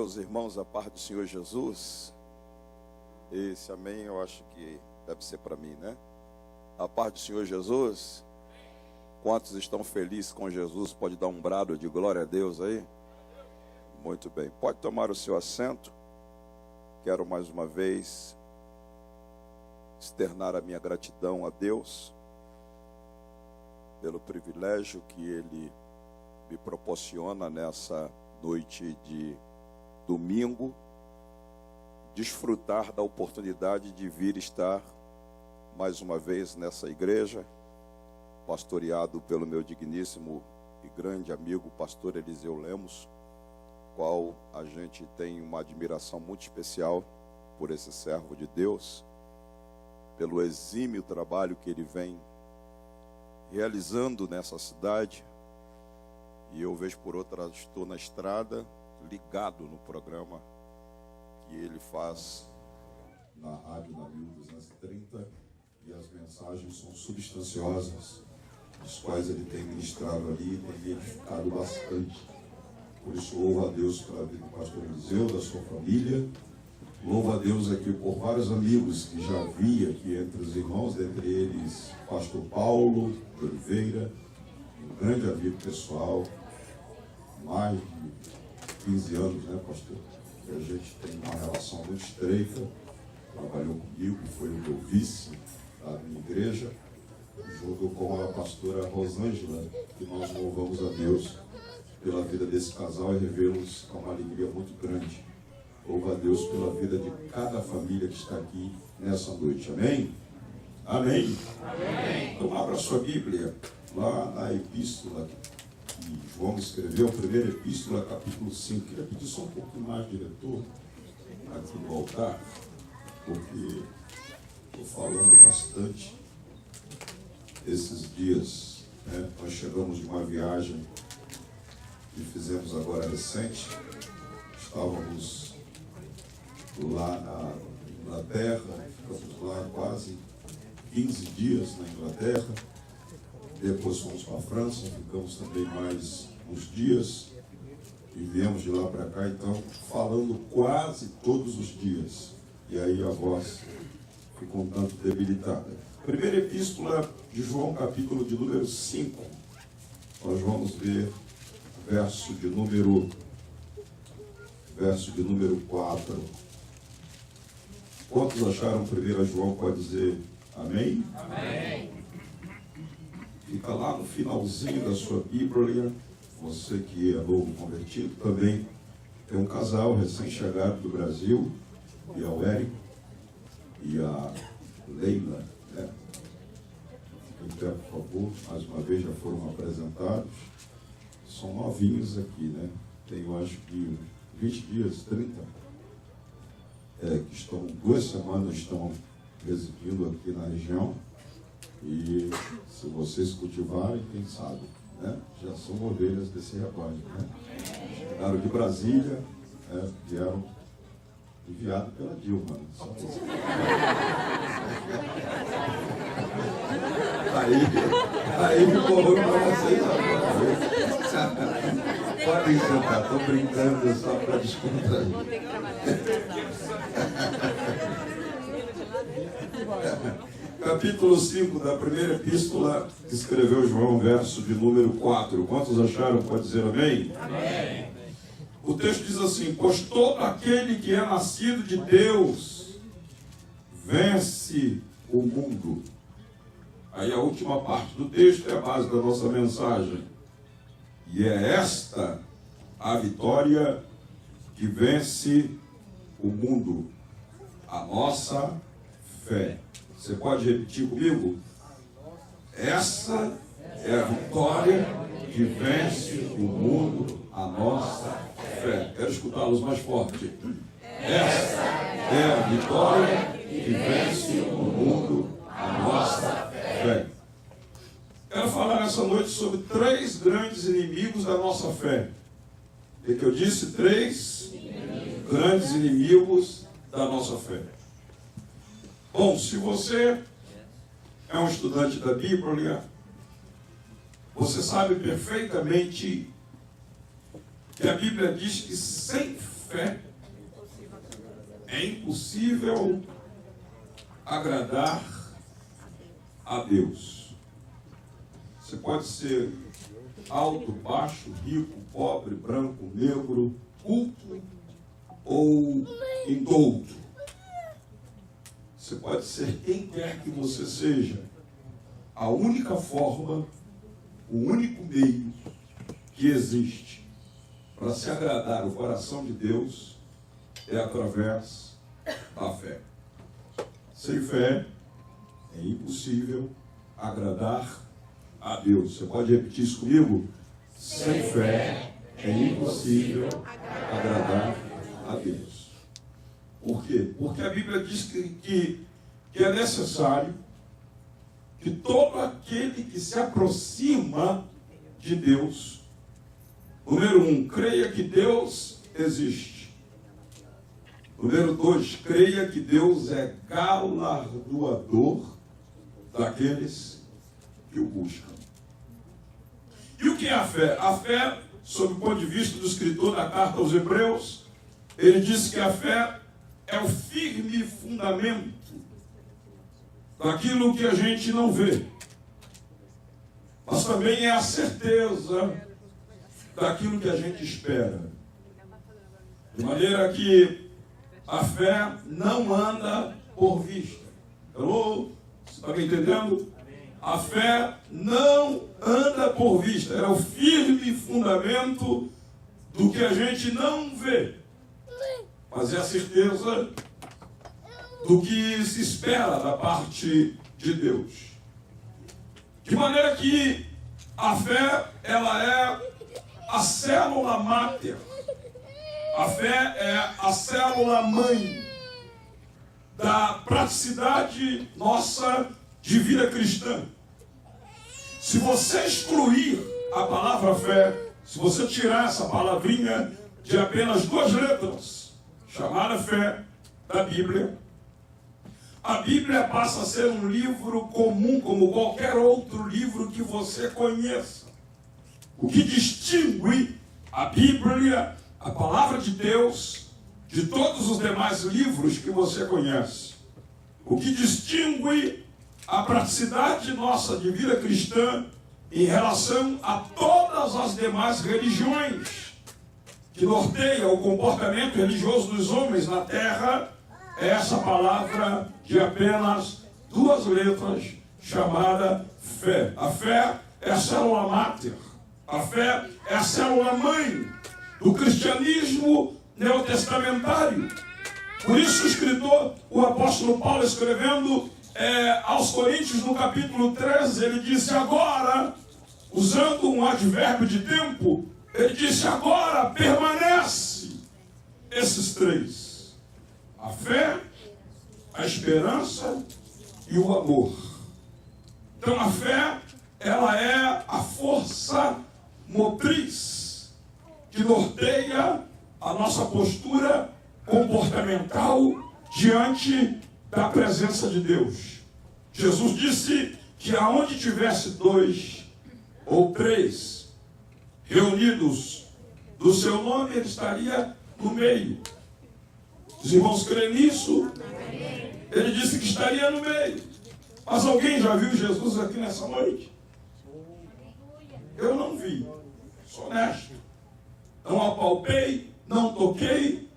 Meus irmãos, a paz do Senhor Jesus. Esse amém eu acho que deve ser para mim, né? A paz do Senhor Jesus. Quantos estão felizes com Jesus? Pode dar um brado de glória a Deus aí? Muito bem. Pode tomar o seu assento. Quero mais uma vez externar a minha gratidão a Deus pelo privilégio que Ele me proporciona nessa noite de domingo, desfrutar da oportunidade de vir estar mais uma vez nessa igreja, pastoreado pelo meu digníssimo e grande amigo, pastor Eliseu Lemos, qual a gente tem uma admiração muito especial por esse servo de Deus, pelo exímio trabalho que ele vem realizando nessa cidade. E eu vejo por outra, estou na estrada, ligado no programa que ele faz na rádio na 1230, e as mensagens são substanciosas, as quais ele tem ministrado ali e tem edificado bastante. Por isso, louvo a Deus pela vida do pastor Eliseu, da sua família. Louvo a Deus aqui por vários amigos que já vi aqui entre os irmãos, dentre eles pastor Paulo de Oliveira, um grande amigo pessoal, mais de 15 anos, né, pastor? E a gente tem uma relação muito estreita, trabalhou comigo, foi o meu vice da minha igreja, junto com a pastora Rosângela, que nós louvamos a Deus pela vida desse casal e revê-los com uma alegria muito grande. Louvo a Deus pela vida de cada família que está aqui nessa noite. Amém? Amém? Amém. Então abra sua Bíblia lá na epístola que João escreveu, a primeira epístola, capítulo 5. Queria pedir só um pouquinho mais, diretor, aqui no altar, porque estou falando bastante esses dias, né? Nós chegamos de uma viagem que fizemos agora recente. Estávamos lá na Inglaterra, ficamos lá quase 15 dias na Inglaterra. Depois fomos para a França, ficamos também mais uns dias e viemos de lá para cá, então falando quase todos os dias. E aí a voz ficou um tanto debilitada. Primeira epístola de João, capítulo de número 5. Nós vamos ver verso de número 4. Quantos acharam 1 João? Pode dizer amém? Amém. Fica lá no finalzinho da sua Bíblia. Você que é novo convertido também. Tem um casal recém-chegado do Brasil, e é o Érico e a Leila, né? Fiquem em pé, por favor. Mais uma vez já foram apresentados. São novinhos aqui, né? Tem, eu acho que 20 dias, 30, que estão, 2 semanas estão residindo aqui na região. E se vocês cultivarem, quem sabe, né? Já são ovelhas desse rebanho, né? Chegaram de Brasília, né? Vieram enviados pela Dilma, né? Só isso. Aí ficou ruim para vocês agora. Podem sentar, estou brincando só para descontrair. Vou ter que trabalhar. Capítulo 5 da primeira epístola que escreveu João, verso de número 4. Quantos acharam? Pode dizer amém? Amém. O texto diz assim: pois todo aquele que é nascido de Deus vence o mundo. Aí a última parte do texto é a base da nossa mensagem. E é esta a vitória que vence o mundo, a nossa fé. Você pode repetir comigo? Essa é a vitória que vence o mundo, a nossa fé. Quero escutá-los mais forte. Essa é a vitória que vence o mundo, a nossa fé. Quero falar nessa noite sobre 3 grandes inimigos da nossa fé. O que eu disse? 3 grandes inimigos da nossa fé. Bom, se você é um estudante da Bíblia, você sabe perfeitamente que a Bíblia diz que sem fé fé, é impossível agradar a Deus. Você pode ser alto, baixo, rico, pobre, branco, negro, culto ou indouto. Você pode ser quem quer que você seja. A única forma, o único meio que existe para se agradar o coração de Deus é através da fé. Sem fé é impossível agradar a Deus. Você pode repetir isso comigo? Sem fé é impossível agradar a Deus. Por quê? Porque a Bíblia diz que é necessário que todo aquele que se aproxima de Deus, número 1, creia que Deus existe. Número 2, creia que Deus é galardoador daqueles que o buscam. E o que é a fé? A fé, sob o ponto de vista do escritor da carta aos Hebreus, ele diz que a fé é o firme fundamento daquilo que a gente não vê, mas também é a certeza daquilo que a gente espera. De maneira que a fé não anda por vista. Alô? Você está me entendendo? A fé não anda por vista. É o firme fundamento do que a gente não vê, mas é a certeza do que se espera da parte de Deus. De maneira que a fé, ela é a célula máter. A fé é a célula mãe da praticidade nossa de vida cristã. Se você excluir a palavra fé, se você tirar essa palavrinha de apenas 2 letras, chamada fé, da Bíblia, a Bíblia passa a ser um livro comum, como qualquer outro livro que você conheça. O que distingue a Bíblia, a palavra de Deus, de todos os demais livros que você conhece. O que distingue a praticidade nossa de vida cristã em relação a todas as demais religiões que norteiam o comportamento religioso dos homens na terra é essa palavra de apenas 2 letras chamada fé. A fé é a célula máter. A fé é a célula mãe do cristianismo neotestamentário. Por isso o escritor, o apóstolo Paulo, escrevendo aos Coríntios, no capítulo 13, ele disse agora, usando um advérbio de tempo, ele disse agora permanece esses 3. A fé, a esperança e o amor. Então a fé, ela é a força motriz que norteia a nossa postura comportamental diante da presença de Deus. Jesus disse que aonde tivesse 2 ou 3 reunidos do seu nome, ele estaria no meio. Os irmãos creem nisso? Ele disse que estaria no meio. Mas alguém já viu Jesus aqui nessa noite? Eu não vi. Sou honesto. Não apalpei, não toquei.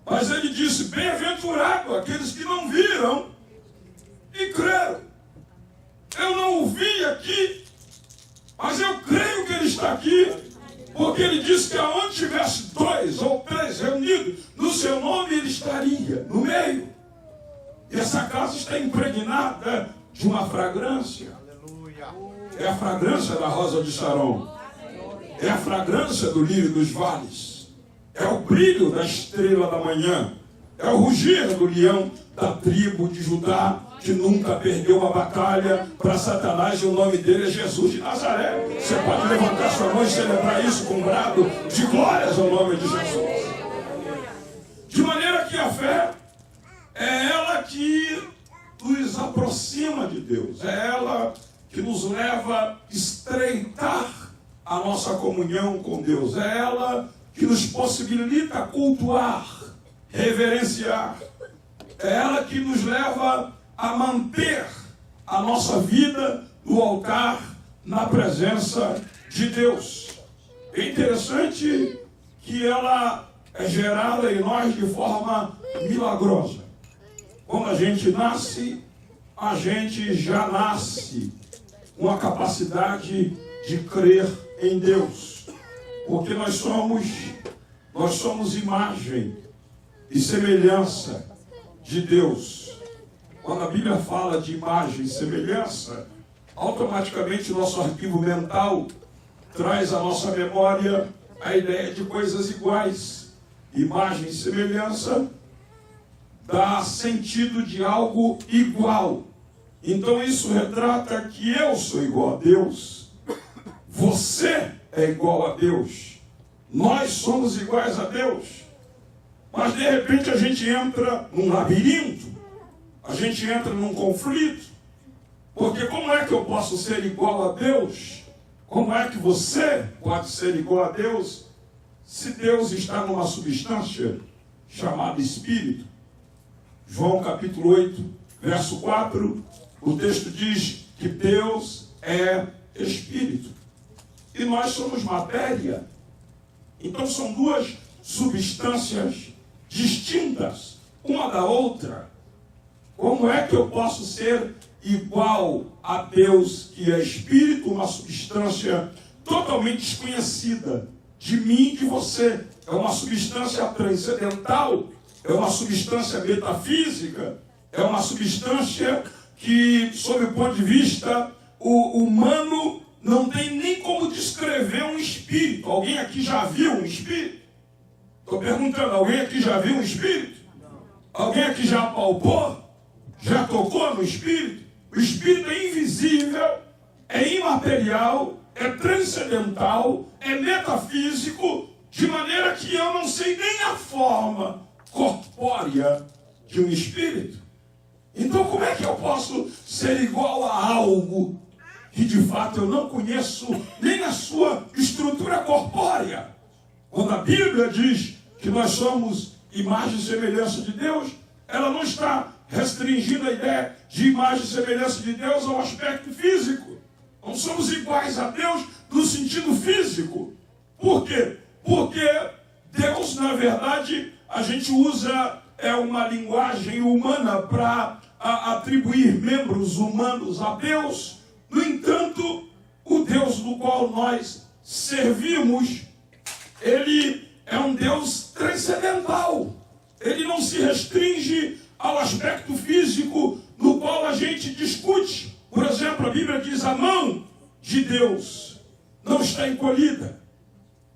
Mas ele disse, bem-aventurado aqueles que não viram e creram. Eu não o vi aqui, mas eu creio que ele está aqui, porque ele disse que aonde tivesse 2 ou 3 reunidos no seu nome, ele estaria no meio. E essa casa está impregnada de uma fragrância. É a fragrância da rosa de Sharon. É a fragrância do lírio dos vales. É o brilho da estrela da manhã. É o rugir do leão da tribo de Judá, que nunca perdeu uma batalha para Satanás, e o nome dele é Jesus de Nazaré. Você pode levantar sua mão e celebrar isso com um brado de glórias ao nome de Jesus. De maneira que a fé é ela que nos aproxima de Deus. É ela que nos leva a estreitar a nossa comunhão com Deus. É ela que nos possibilita cultuar, reverenciar. É ela que nos leva a manter a nossa vida no altar, na presença de Deus. É interessante que ela é gerada em nós de forma milagrosa. Quando a gente nasce, a gente já nasce com a capacidade de crer em Deus. Porque nós somos imagem e semelhança de Deus. Quando a Bíblia fala de imagem e semelhança, automaticamente o nosso arquivo mental traz à nossa memória a ideia de coisas iguais. Imagem e semelhança dá sentido de algo igual. Então isso retrata que eu sou igual a Deus, você é igual a Deus, nós somos iguais a Deus. Mas de repente a gente entra num labirinto, a gente entra num conflito, porque como é que eu posso ser igual a Deus? Como é que você pode ser igual a Deus se Deus está numa substância chamada Espírito? João capítulo 8, verso 4, o texto diz que Deus é Espírito. E nós somos matéria. Então são duas substâncias distintas, uma da outra. Como é que eu posso ser igual a Deus, que é Espírito, uma substância totalmente desconhecida de mim e de você? É uma substância transcendental, é uma substância metafísica, é uma substância que, sob o ponto de vista humano, não tem nem como descrever um espírito. Alguém aqui já viu um espírito? Estou perguntando, alguém aqui já viu um espírito? Alguém aqui já apalpou? Já tocou no espírito? O espírito é invisível, é imaterial, é transcendental, é metafísico, de maneira que eu não sei nem a forma corpórea de um espírito. Então como é que eu posso ser igual a algo que de fato eu não conheço nem a sua estrutura corpórea? Quando a Bíblia diz que nós somos imagem e semelhança de Deus, ela não está restringindo a ideia de imagem e semelhança de Deus ao aspecto físico. Não somos iguais a Deus no sentido físico. Por quê? Porque Deus, na verdade, a gente usa uma linguagem humana para atribuir membros humanos a Deus. No entanto, o Deus do qual nós servimos, ele é um Deus transcendental. Ele não se restringe ao aspecto físico no qual a gente discute. Por exemplo, a Bíblia diz: a mão de Deus não está encolhida,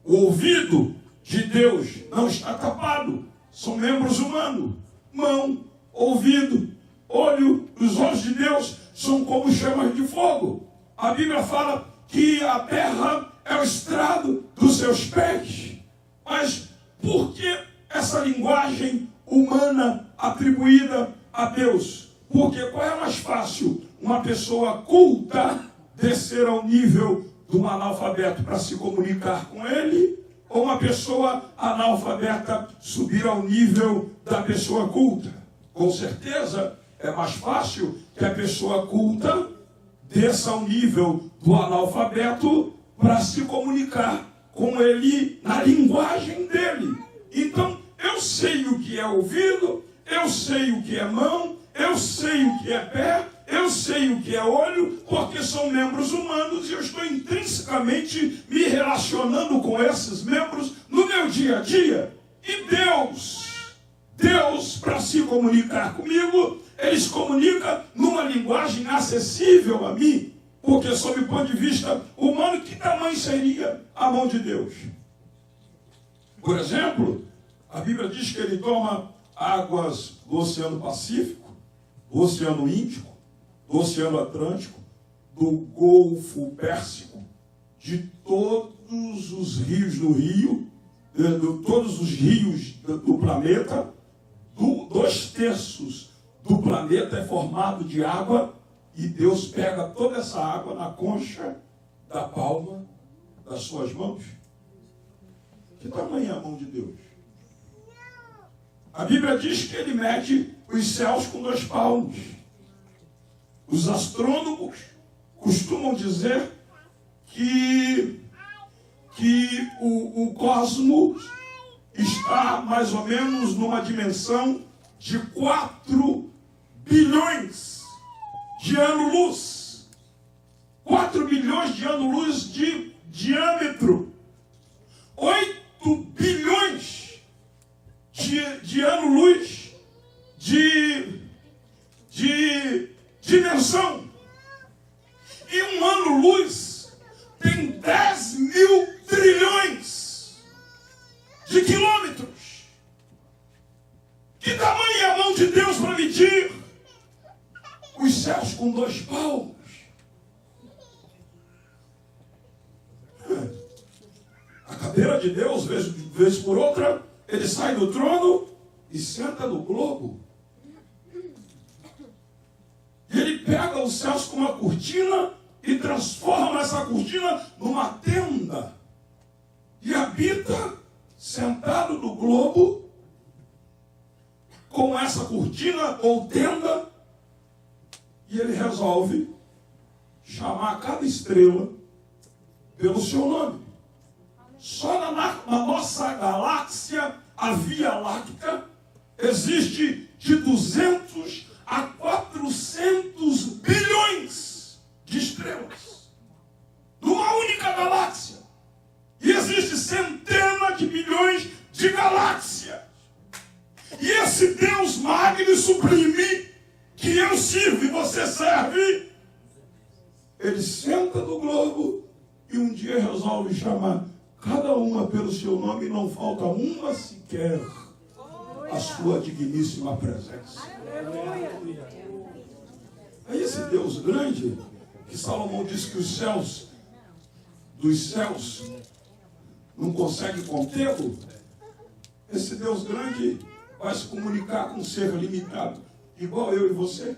o ouvido de Deus não está tapado. São membros humanos. Mão, ouvido, olho. Os olhos de Deus são como chamas de fogo. A Bíblia fala que a terra é o estrado dos seus pés. Mas por que essa linguagem humana atribuída a Deus? Porque qual é mais fácil? Uma pessoa culta descer ao nível de um analfabeto para se comunicar com ele, ou uma pessoa analfabeta subir ao nível da pessoa culta? Com certeza é mais fácil que a pessoa culta desça ao nível do analfabeto para se comunicar com ele na linguagem dele. Então, eu sei o que é ouvido, eu sei o que é mão, eu sei o que é pé, eu sei o que é olho, porque são membros humanos e eu estou intrinsecamente me relacionando com esses membros no meu dia a dia. E Deus, para se comunicar comigo, ele se comunica numa linguagem acessível a mim, porque sob o ponto de vista humano, que tamanho seria a mão de Deus? Por exemplo, a Bíblia diz que ele toma águas do Oceano Pacífico, do Oceano Índico, do Oceano Atlântico, do Golfo Pérsico, de todos os rios do Rio, de todos os rios do planeta. 2/3 do planeta é formado de água, e Deus pega toda essa água na concha da palma das suas mãos. Que tamanho é a mão de Deus? A Bíblia diz que ele mede os céus com 2 palmos. Os astrônomos costumam dizer que o cosmos está mais ou menos numa dimensão de 4 bilhões de anos-luz. 4 bilhões de anos-luz de diâmetro. 8 bilhões de anos-luz de dimensão. E um ano-luz tem 10 mil trilhões de quilômetros. Que tamanho é a mão de Deus para medir os céus com 2 palmos? A cadeira de Deus, vez por outra, ele sai do trono e senta no globo. E ele pega os céus com uma cortina e transforma essa cortina numa tenda. E habita sentado no globo com essa cortina ou tenda. E ele resolve chamar cada estrela pelo seu nome. Só na nossa galáxia, a Via Láctea, existe de 200 a 400 bilhões de estrelas. Numa única galáxia. E existe centenas de bilhões de galáxias. E esse Deus magno e sublime que eu sirvo e você serve, ele senta no globo e um dia resolve chamar cada uma pelo seu nome e não falta uma sequer a sua digníssima presença. É esse Deus grande que Salomão disse que os céus dos céus não conseguem contê-lo. Esse Deus grande vai se comunicar com um ser limitado, igual eu e você.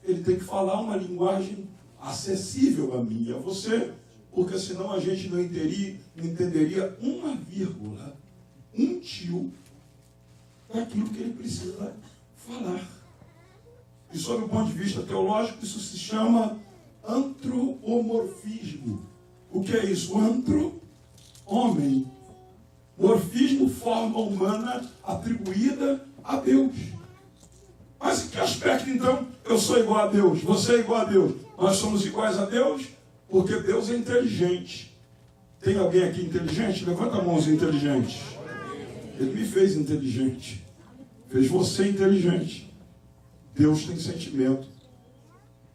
Ele tem que falar uma linguagem acessível a mim e a você, porque senão a gente não entenderia uma vírgula, um tio daquilo que ele precisa falar. E sob o ponto de vista teológico, isso se chama antropomorfismo. O que é isso? Antro, homem. Morfismo, forma humana atribuída a Deus. Mas em que aspecto, então, eu sou igual a Deus? Você é igual a Deus? Nós somos iguais a Deus porque Deus é inteligente. Tem alguém aqui inteligente? Levanta a mão, os inteligentes. Ele me fez inteligente. Fez você inteligente. Deus tem sentimento.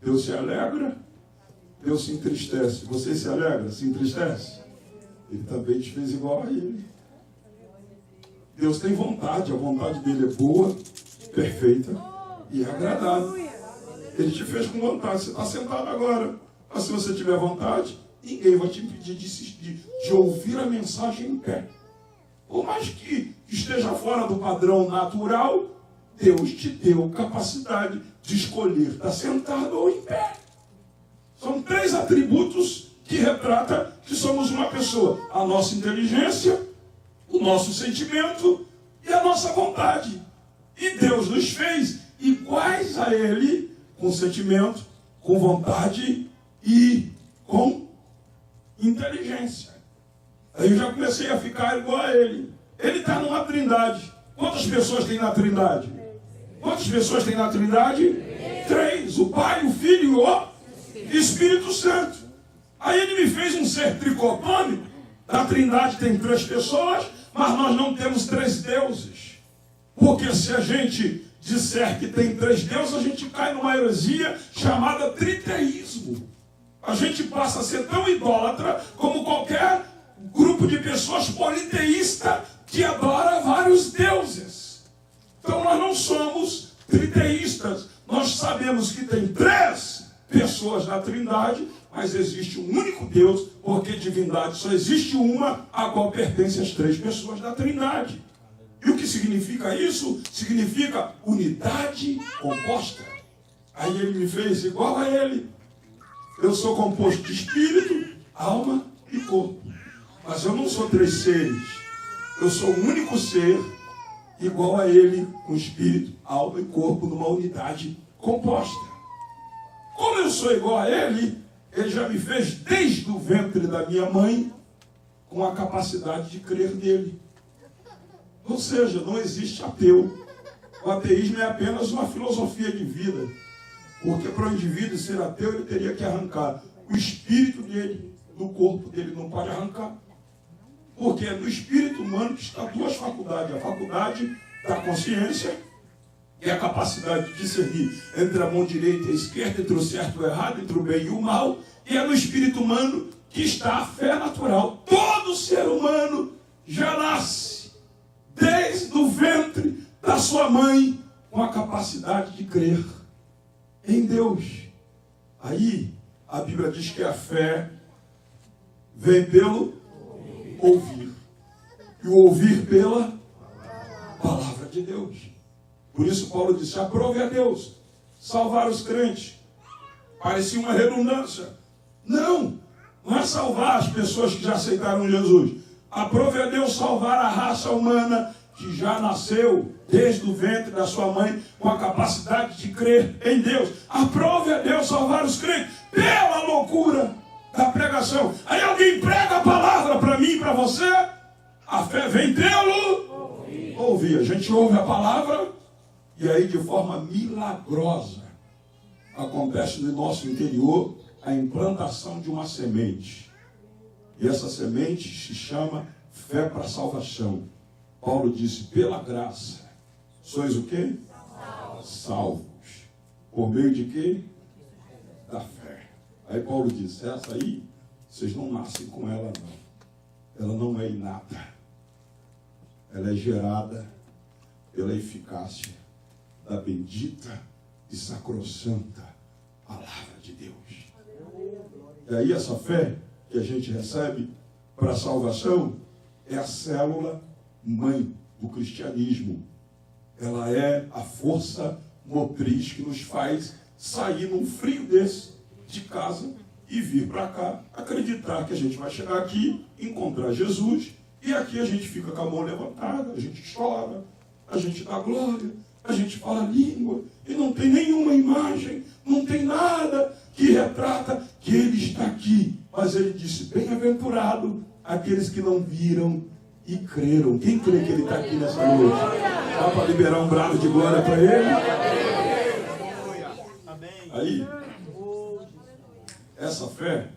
Deus se alegra, Deus se entristece. Você se alegra, se entristece? Ele também te fez igual a ele. Deus tem vontade, a vontade dele é boa, perfeita e agradável. Ele te fez com vontade, você está sentado agora. Mas se você tiver vontade, ninguém vai te impedir de ouvir a mensagem em pé. Por mais que esteja fora do padrão natural, Deus te deu capacidade de escolher estar sentado ou em pé. São 3 atributos que retratam que somos uma pessoa. A nossa inteligência, o nosso sentimento e a nossa vontade. E Deus nos fez iguais a Ele, com sentimento, com vontade e com inteligência. Aí eu já comecei a ficar igual a Ele. Ele está numa trindade. Quantas pessoas tem na trindade? Quantas pessoas tem na trindade? 3. O Pai, o Filho e o Espírito Santo. Aí ele me fez um ser tricotômico. Na trindade tem 3 pessoas, mas nós não temos 3 deuses. Porque se a gente disser que tem 3 deuses, a gente cai numa heresia chamada triteísmo. A gente passa a ser tão idólatra como qualquer grupo de pessoas politeísta que adora vários deuses. Então nós não somos triteístas. Nós sabemos que tem 3 pessoas na trindade, mas existe um único Deus, porque divindade só existe uma, a qual pertence as 3 pessoas da trindade. E o que significa isso? Significa unidade composta. Aí ele me fez igual a ele. Eu sou composto de espírito, alma e corpo. Mas eu não sou três seres. Eu sou um único ser, igual a ele, com espírito, alma e corpo, numa unidade composta. Como eu sou igual a ele, ele já me fez desde o ventre da minha mãe com a capacidade de crer nele. Ou seja, não existe ateu. O ateísmo é apenas uma filosofia de vida. Porque para o indivíduo ser ateu, ele teria que arrancar o espírito dele do corpo dele. Não pode arrancar. Porque é no espírito humano que está duas faculdades. A faculdade da consciência e a capacidade de discernir entre a mão direita e a esquerda, entre o certo e o errado, entre o bem e o mal. E é no espírito humano que está a fé natural. Todo ser humano já nasce desde o ventre da sua mãe com a capacidade de crer em Deus. Aí a Bíblia diz que a fé vem pelo ouvir. E o ouvir pela palavra de Deus. Por isso Paulo disse, aprove a Deus salvar os crentes. Parecia uma redundância. Não é salvar as pessoas que já aceitaram Jesus. Aprove a Deus salvar a raça humana que já nasceu desde o ventre da sua mãe com a capacidade de crer em Deus. Aprove a Deus salvar os crentes pela loucura da pregação. Aí alguém prega a palavra para mim e para você, a fé vem pelo ouvir. A gente ouve a palavra e aí de forma milagrosa acontece no nosso interior a implantação de uma semente. E essa semente se chama fé para salvação. Paulo disse, pela graça, sois o quê? Salvos. Por meio de quê? Da fé. Aí Paulo disse, essa aí, vocês não nascem com ela não. Ela não é inata. Ela é gerada pela eficácia da bendita e sacrossanta palavra de Deus. E aí essa fé que a gente recebe para a salvação é a célula mãe do cristianismo. Ela é a força motriz que nos faz sair num frio desse de casa e vir para cá, acreditar que a gente vai chegar aqui, encontrar Jesus, e aqui a gente fica com a mão levantada, a gente chora, a gente dá glória, a gente fala língua, e não tem nenhuma imagem, não tem nada que retrata que ele está aqui. Mas ele disse, bem-aventurado aqueles que não viram e creram. Quem crê que ele está aqui nessa noite? Dá para liberar um brado de glória para ele? Aí, essa fé,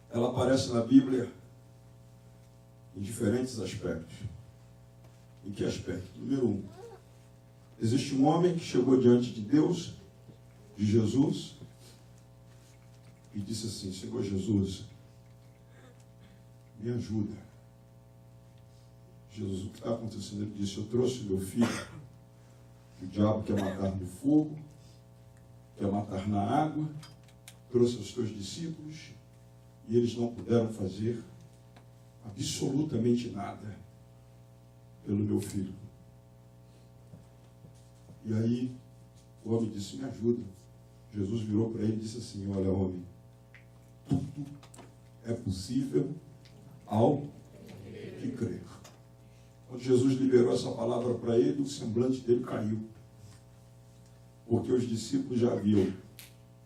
ela aparece na Bíblia em diferentes aspectos. Em que aspecto? Número 1. Existe um homem que chegou diante de Deus, de Jesus, e disse assim, Senhor Jesus, me ajuda. Jesus, o que está acontecendo? Ele disse, eu trouxe meu filho, que o diabo quer matar no fogo, quer matar na água, trouxe os teus discípulos, e eles não puderam fazer absolutamente nada pelo meu filho. E aí, o homem disse, me ajuda. Jesus virou para ele e disse assim, olha, homem, tudo é possível ao que crer. Quando Jesus liberou essa palavra para ele, o semblante dele caiu. Porque os discípulos já haviam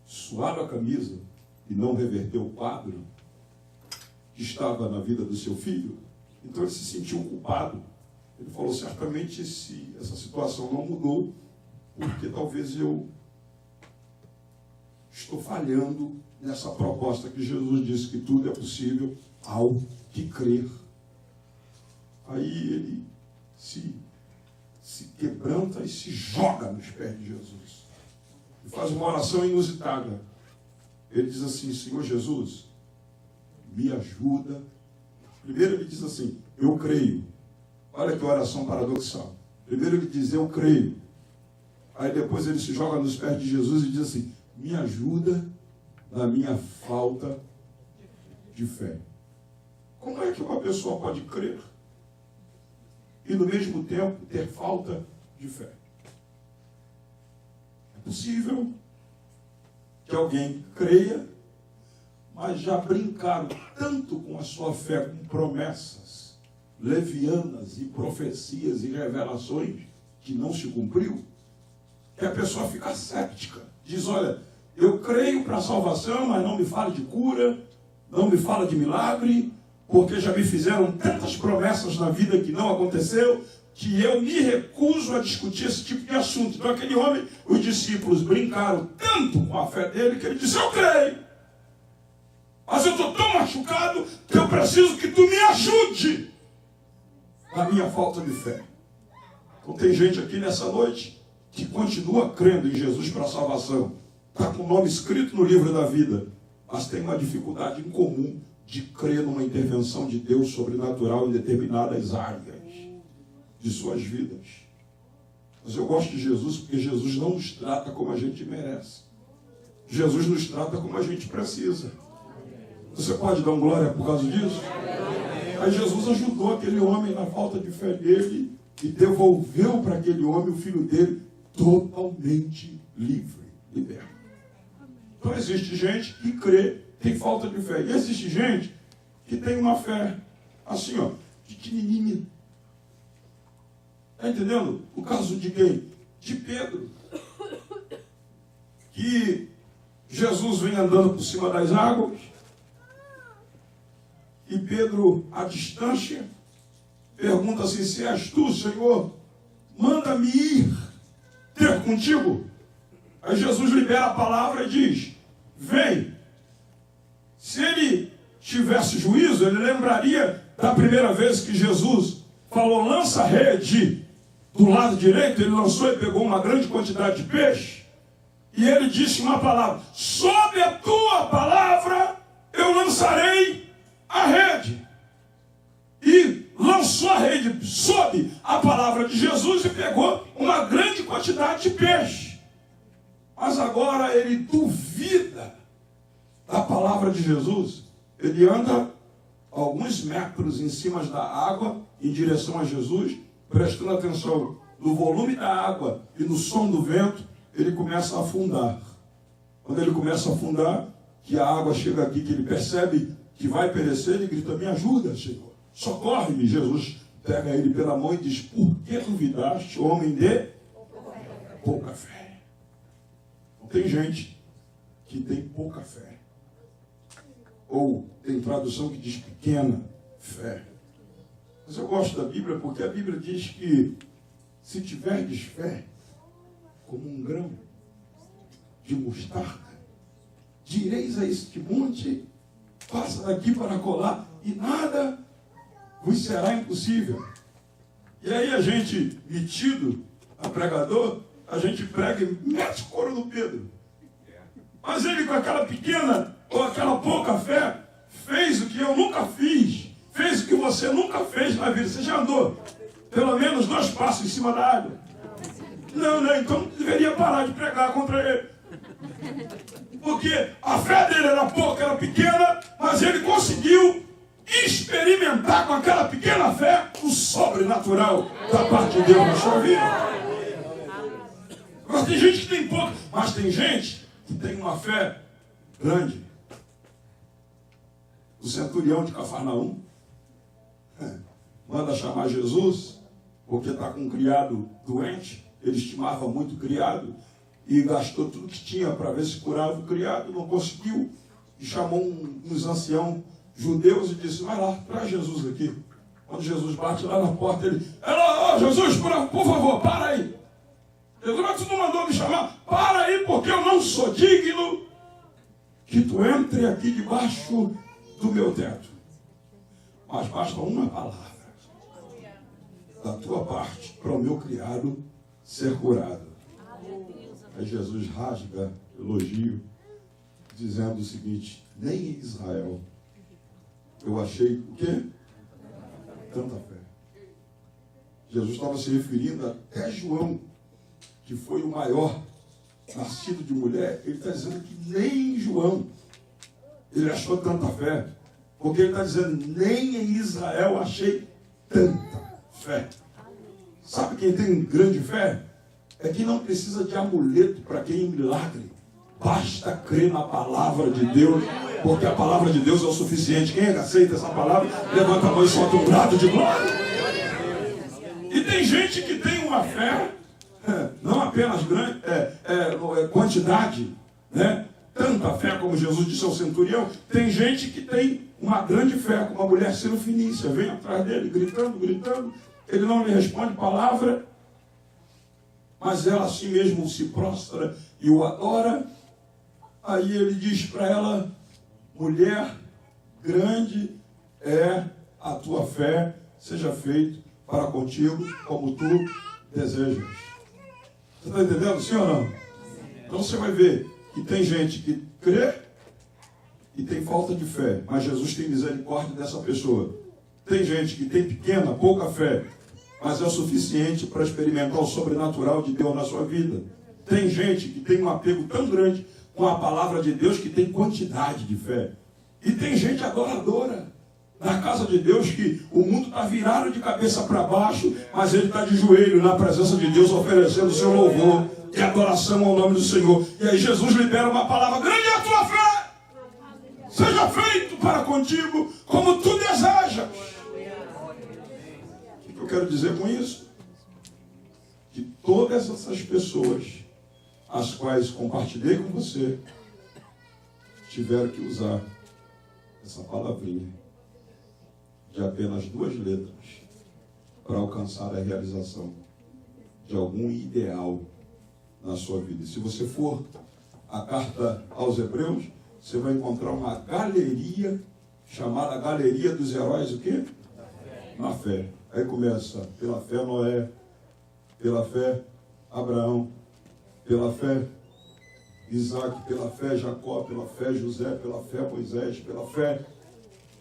suado a camisa e não reverteu o quadro que estava na vida do seu filho. Então ele se sentiu culpado. Ele falou, certamente essa situação não mudou, porque talvez eu estou falhando nessa proposta que Jesus disse que tudo é possível ao que crer. Aí ele se quebranta e se joga nos pés de Jesus. E faz uma oração inusitada. Ele diz assim, Senhor Jesus, me ajuda. Primeiro ele diz assim, eu creio. Olha que oração paradoxal. Primeiro ele diz, eu creio. Aí depois ele se joga nos pés de Jesus e diz assim, me ajuda na minha falta de fé. Como é que uma pessoa pode crer e no mesmo tempo ter falta de fé? É possível que alguém creia, mas já brincaram tanto com a sua fé, com promessas levianas e profecias e revelações que não se cumpriu, que a pessoa fica cética. Diz, olha, eu creio para a salvação, mas não me fala de cura, não me fala de milagre, porque já me fizeram tantas promessas na vida que não aconteceu, que eu me recuso a discutir esse tipo de assunto. Então aquele homem, os discípulos brincaram tanto com a fé dele, que ele disse, eu creio, mas eu estou tão machucado que eu preciso que tu me ajude na minha falta de fé. Então tem gente aqui nessa noite que continua crendo em Jesus para a salvação. Está com o nome escrito no livro da vida, mas tem uma dificuldade incomum de crer numa intervenção de Deus sobrenatural em determinadas áreas de suas vidas. Mas eu gosto de Jesus porque Jesus não nos trata como a gente merece. Jesus nos trata como a gente precisa. Você pode dar um glória por causa disso? Aí Jesus ajudou aquele homem na falta de fé dele e devolveu para aquele homem o filho dele totalmente livre, liberto. Então existe gente que crê, tem falta de fé. E existe gente que tem uma fé assim, ó, pequenininha. Está entendendo? O caso de quem? De Pedro. Que Jesus vem andando por cima das águas. E Pedro, à distância, pergunta assim, se és tu, Senhor, manda-me ir ter contigo. Aí Jesus libera a palavra e diz, vem. Se ele tivesse juízo, ele lembraria da primeira vez que Jesus falou, lança a rede do lado direito, ele lançou e pegou uma grande quantidade de peixe, e ele disse uma palavra, sob a tua palavra eu lançarei a rede. E lançou a rede sob a palavra de Jesus e pegou uma grande quantidade de peixe. Mas agora ele duvida da palavra de Jesus. Ele anda alguns metros em cima da água, em direção a Jesus, prestando atenção no volume da água e no som do vento, ele começa a afundar. Quando ele começa a afundar, que a água chega aqui, que ele percebe que vai perecer, ele grita, me ajuda, Senhor, socorre-me. Jesus pega ele pela mão e diz, por que duvidaste, homem de pouca fé? Não tem gente que tem pouca fé. Ou tem tradução que diz pequena fé. Mas eu gosto da Bíblia porque a Bíblia diz que se tiverdes fé como um grão de mostarda, direis a este monte, passa daqui para colar, e nada vos será impossível. E aí a gente, metido a pregador, a gente prega e mete o couro no Pedro. Mas ele, com aquela pequena ou aquela pouca fé, fez o que eu nunca fiz, fez o que você nunca fez na vida. Você já andou pelo menos 2 passos em cima da água? Não, então deveria parar de pregar contra ele. Porque a fé dele era pouca, era pequena, mas ele conseguiu experimentar com aquela pequena fé o sobrenatural da parte de Deus na sua vida. Mas tem gente que tem pouca, mas tem gente que tem uma fé grande. O centurião de Cafarnaum manda chamar Jesus, porque está com um criado doente, ele estimava muito o criado, e gastou tudo que tinha para ver se curava o criado, não conseguiu, e chamou uns anciãos judeus e disse, vai lá, traz Jesus aqui. Quando Jesus bate lá na porta, ele, Jesus, por favor, para aí. Jesus, mas tu não mandou me chamar? Para aí, porque eu não sou digno que tu entre aqui debaixo do meu teto. Mas basta uma palavra da tua parte para o meu criado ser curado. Aí Jesus rasga elogio, dizendo o seguinte, nem em Israel eu achei o quê? Tanta fé. Jesus estava se referindo até João, que foi o maior nascido de mulher. Ele está dizendo que nem em João ele achou tanta fé, porque ele está dizendo, nem em Israel achei tanta fé. Sabe quem tem grande fé? É que não precisa de amuleto para quem milagre. Basta crer na palavra de Deus Porque a palavra de Deus é o suficiente. Quem aceita essa palavra, levanta a mão e solta um brado de glória. E tem gente que tem uma fé, não apenas grande, quantidade, né? Tanta fé como Jesus disse ao centurião. Tem gente que tem uma grande fé, como a mulher Sirofenícia, vem atrás dele, gritando, gritando. Ele não lhe responde palavra, mas ela assim mesmo se prostra e o adora. Aí ele diz para ela: mulher, grande é a tua fé, seja feito para contigo como tu desejas. Você está entendendo, sim ou não? Então você vai ver que tem gente que crê e tem falta de fé, mas Jesus tem misericórdia dessa pessoa. Tem gente que tem pequena, pouca fé, mas é o suficiente para experimentar o sobrenatural de Deus na sua vida. Tem gente que tem um apego tão grande com a palavra de Deus que tem quantidade de fé. E tem gente adoradora na casa de Deus que o mundo está virado de cabeça para baixo, mas ele está de joelho na presença de Deus oferecendo o seu louvor e adoração ao nome do Senhor. E aí Jesus libera uma palavra: grande é a tua fé, seja feito para contigo como tu desejas. O que eu quero dizer com isso? Que todas essas pessoas as quais compartilhei com você tiveram que usar essa palavrinha de apenas 2 letras para alcançar a realização de algum ideal na sua vida. E se você for à carta aos Hebreus, você vai encontrar uma galeria chamada Galeria dos Heróis, o quê? Na fé. Aí começa pela fé Noé, pela fé Abraão, pela fé Isaac, pela fé Jacó, pela fé José, pela fé Moisés, pela fé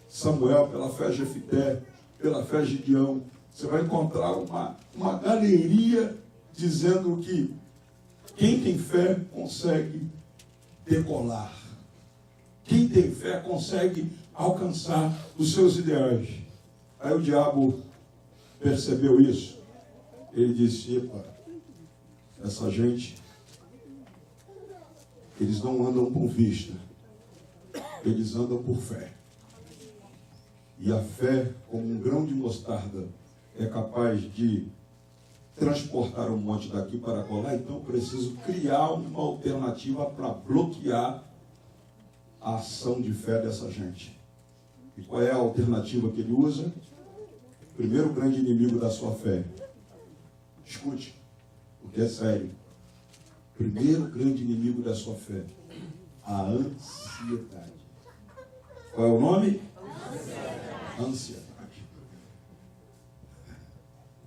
Samuel, pela fé Jefité, pela fé Gideão. Você vai encontrar uma galeria dizendo que quem tem fé consegue decolar. Quem tem fé consegue alcançar os seus ideais. Aí o diabo percebeu isso. Ele disse: epa, essa gente, eles não andam por vista, eles andam por fé. E a fé, como um grão de mostarda, é capaz de transportar um monte daqui para colar. Então eu preciso criar uma alternativa para bloquear a ação de fé dessa gente. E qual é a alternativa que ele usa? O primeiro grande inimigo da sua fé. Escute, porque é sério. O primeiro grande inimigo da sua fé: a ansiedade. Qual é o nome? Ansiedade.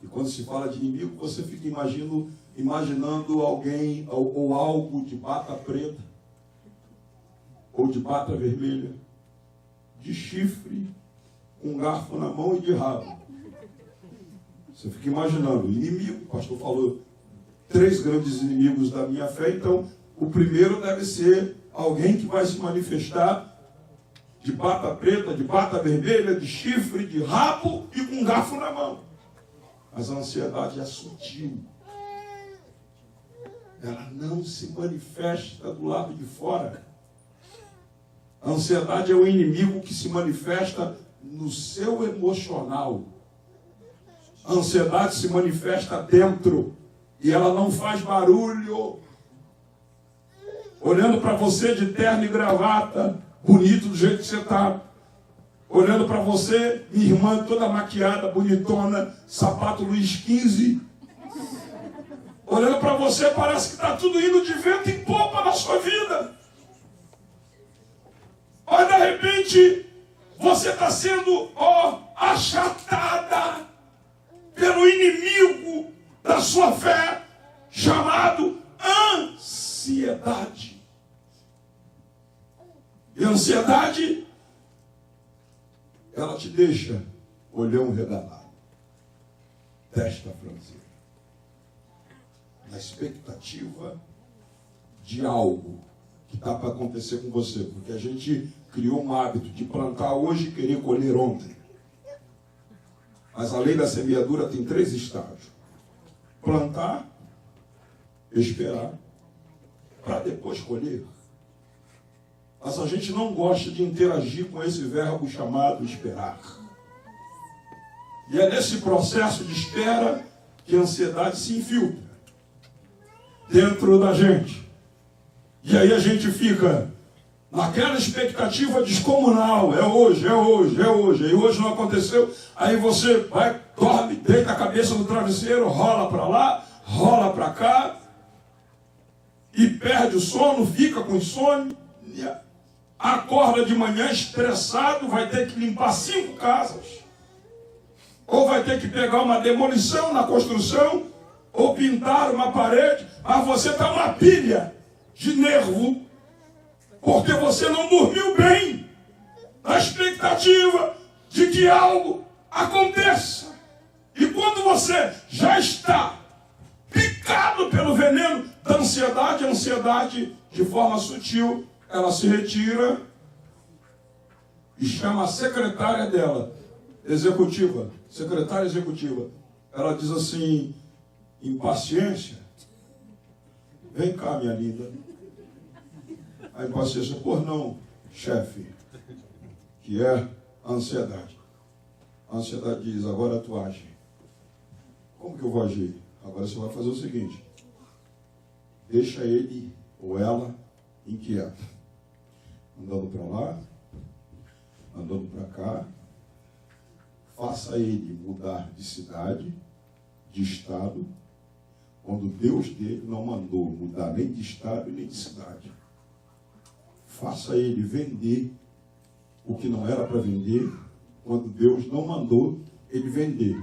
E quando se fala de inimigo, você fica imaginando alguém ou algo de bata preta, ou de bata vermelha, de chifre, com um garfo na mão e de rabo. Você fica imaginando, inimigo. O pastor falou 3 grandes inimigos da minha fé. Então, o primeiro deve ser alguém que vai se manifestar de bata preta, de bata vermelha, de chifre, de rabo e com um garfo na mão. Mas a ansiedade é sutil. Ela não se manifesta do lado de fora. A ansiedade é um inimigo que se manifesta no seu emocional. A ansiedade se manifesta dentro e ela não faz barulho. Olhando para você de terno e gravata, bonito do jeito que você está. Olhando para você, minha irmã toda maquiada, bonitona, sapato Luiz XV. Olhando para você, parece que está tudo indo de vento em popa na sua vida. Mas de repente, você está sendo achatada pelo inimigo da sua fé, chamado ansiedade. E a ansiedade, ela te deixa olhão regalado, testa franzida, na expectativa de algo que está para acontecer com você, porque a gente criou um hábito de plantar hoje e querer colher ontem. Mas a lei da semeadura tem 3 estágios: plantar, esperar, para depois colher. Mas a gente não gosta de interagir com esse verbo chamado esperar. E é nesse processo de espera que a ansiedade se infiltra dentro da gente. E aí a gente fica naquela expectativa descomunal. É hoje, é hoje, é hoje. E hoje não aconteceu. Aí você vai, dorme, deita a cabeça no travesseiro, rola para lá, rola para cá, e perde o sono, fica com insônia, acorda de manhã estressado, vai ter que limpar 5 casas, ou vai ter que pegar uma demolição na construção, ou pintar uma parede, mas você está uma pilha de nervo, porque você não dormiu bem, na expectativa de que algo aconteça. E quando você já está picado pelo veneno da ansiedade, a ansiedade, de forma sutil, ela se retira e chama a secretária dela, executiva, secretária executiva. Ela diz assim: impaciência, vem cá, minha linda. A impaciência: por não, chefe, que é a ansiedade. A ansiedade diz: agora tu age. Como que eu vou agir? Agora você vai fazer o seguinte: deixa ele ou ela inquieto, andando para lá, andando para cá, faça ele mudar de cidade, de estado, quando Deus dele não mandou mudar nem de estado nem de cidade. Faça ele vender o que não era para vender, quando Deus não mandou ele vender.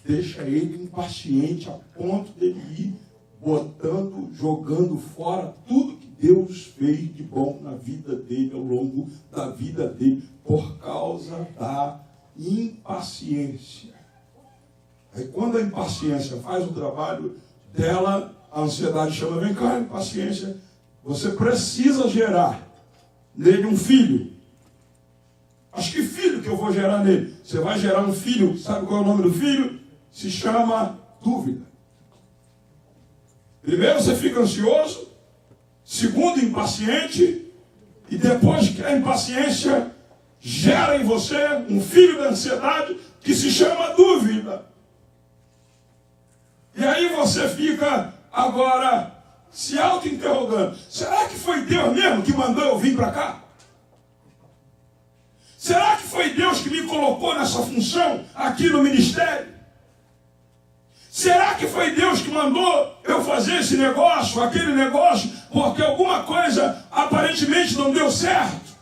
Deixa ele impaciente a ponto dele ir botando, jogando fora tudo que Deus fez de bom na vida dele, ao longo da vida dele, por causa da impaciência. Aí quando a impaciência faz o trabalho dela, a ansiedade chama: vem cá, impaciência, você precisa gerar nele um filho. Mas que filho que eu vou gerar nele? Você vai gerar um filho, sabe qual é o nome do filho? Se chama dúvida. Primeiro você fica ansioso, segundo impaciente, e depois que a impaciência gera em você um filho da ansiedade que se chama dúvida. E aí você fica agora se auto-interrogando: será que foi Deus mesmo que mandou eu vir para cá? Será que foi Deus que me colocou nessa função aqui no ministério? Será que foi Deus que mandou eu fazer esse negócio, aquele negócio, porque alguma coisa aparentemente não deu certo?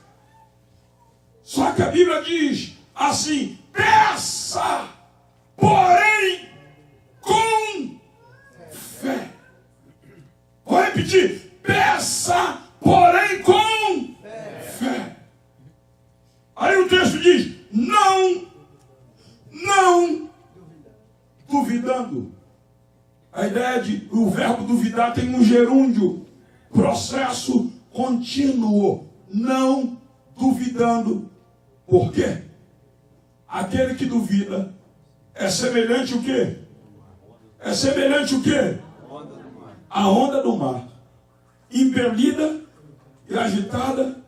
Só que a Bíblia diz assim: peça, porém, com fé. Vou repetir: peça, porém, com fé. Aí o texto diz: não duvidando. A ideia de o verbo duvidar tem um gerúndio, processo contínuo. Não duvidando. Por quê? Aquele que duvida é semelhante o quê? É semelhante o quê? A onda do mar, impelida e agitada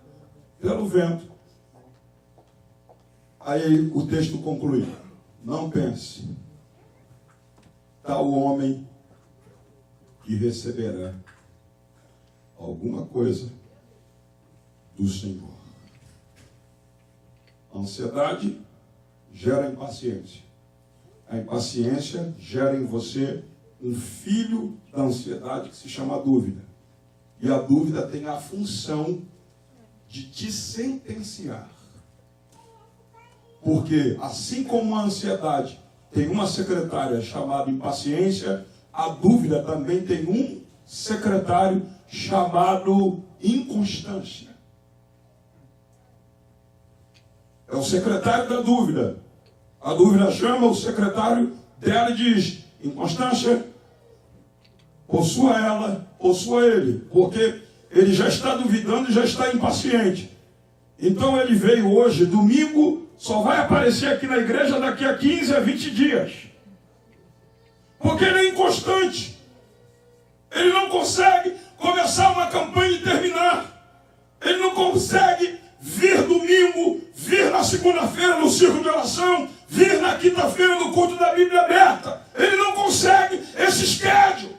pelo vento. Aí o texto conclui: não pense tal homem que receberá alguma coisa do Senhor. A ansiedade gera impaciência. A impaciência gera em você um filho da ansiedade que se chama dúvida. E a dúvida tem a função de te sentenciar. Porque assim como a ansiedade tem uma secretária chamada impaciência, a dúvida também tem um secretário chamado inconstância. É o secretário da dúvida. A dúvida chama o secretário dela e diz: inconstância, possua ela, possua ele, porque ele já está duvidando e já está impaciente. Então ele veio hoje, domingo, só vai aparecer aqui na igreja daqui a 15 a 20 dias. Porque ele é inconstante. Ele não consegue começar uma campanha e terminar. de oração, vir na quinta-feira no culto da Bíblia aberta. Ele não consegue esse schedule.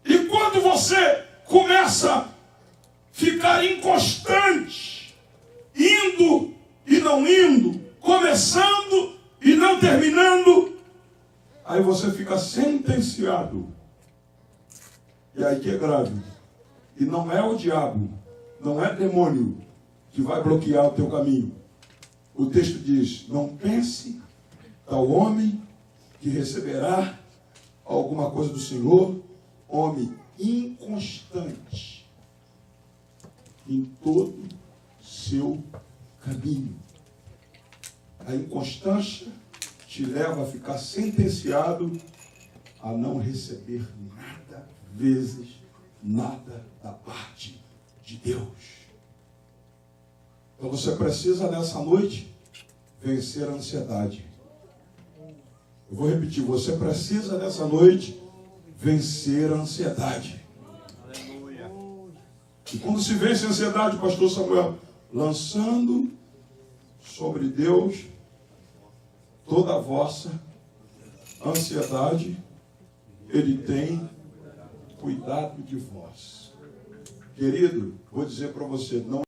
E quando você começa a ficar inconstante, indo e não indo, começando e não terminando, aí você fica sentenciado. E aí que é grave. E não é o diabo, não é demônio que vai bloquear o teu caminho. O texto diz: não pense tal homem que receberá alguma coisa do Senhor, homem inconstante em todo seu caminho. A inconstância te leva a ficar sentenciado a não receber nada, vezes nada da parte de Deus. Então você precisa nessa noite vencer a ansiedade. Eu vou repetir, você precisa nessa noite vencer a ansiedade. Aleluia. E quando se vence a ansiedade, pastor Samuel, lançando sobre Deus toda a vossa ansiedade, Ele tem cuidado de vós. Querido, vou dizer para você, não